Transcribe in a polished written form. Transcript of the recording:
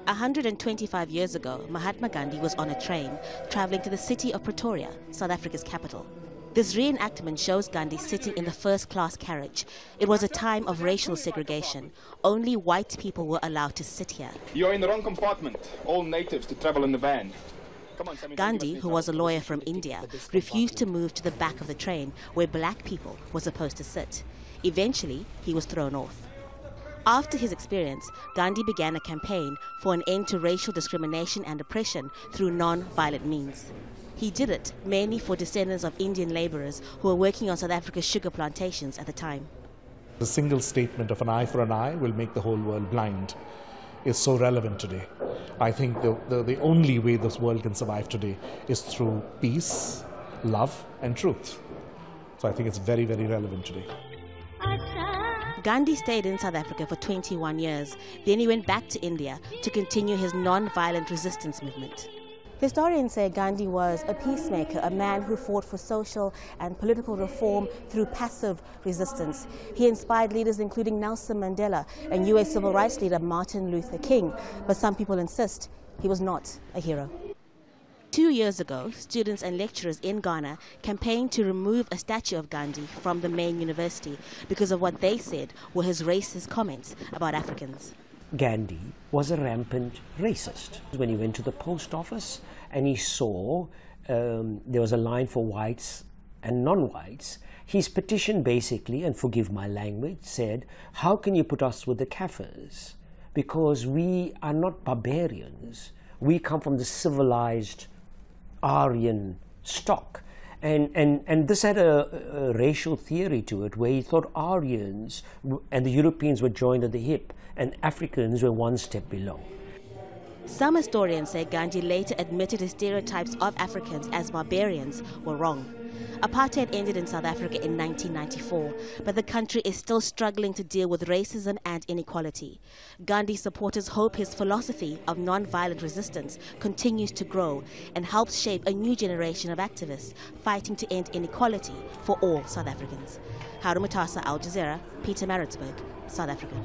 125 years ago, Mahatma Gandhi was on a train traveling to the city of Pretoria, South Africa's capital. This reenactment shows Gandhi sitting in the first-class carriage. It was a time of racial segregation. Only white people were allowed to sit here. You're in the wrong compartment. All natives to travel in the van. Gandhi, who was a lawyer from India, refused to move to the back of the train where black people were supposed to sit. Eventually, he was thrown off. After his experience, Gandhi began a campaign for an end to racial discrimination and oppression through non-violent means. He did it mainly for descendants of Indian laborers who were working on South Africa's sugar plantations at the time. The single statement of an eye for an eye will make the whole world blind is so relevant today. I think the only way this world can survive today is through peace, love and truth. So I think it's very, very relevant today. Gandhi stayed in South Africa for 21 years. Then he went back to India to continue his non-violent resistance movement. Historians say Gandhi was a peacemaker, a man who fought for social and political reform through passive resistance. He inspired leaders including Nelson Mandela and US civil rights leader Martin Luther King, but some people insist he was not a hero. 2 years ago, students and lecturers in Ghana campaigned to remove a statue of Gandhi from the main university because of what they said were his racist comments about Africans. Gandhi was a rampant racist. When he went to the post office and he saw there was a line for whites and non-whites, his petition basically, and forgive my language, said, how can you put us with the Kafirs? Because we are not barbarians. We come from the civilized Aryan stock. And this had a racial theory to it, where he thought Aryans and the Europeans were joined at the hip and Africans were one step below. Some historians say Gandhi later admitted his stereotypes of Africans as barbarians were wrong. Apartheid ended in South Africa in 1994, but the country is still struggling to deal with racism and inequality. Gandhi supporters hope his philosophy of non-violent resistance continues to grow and helps shape a new generation of activists fighting to end inequality for all South Africans. Haru, Mutasa, Al Jazeera, PIETERMARITZBURG, South Africa.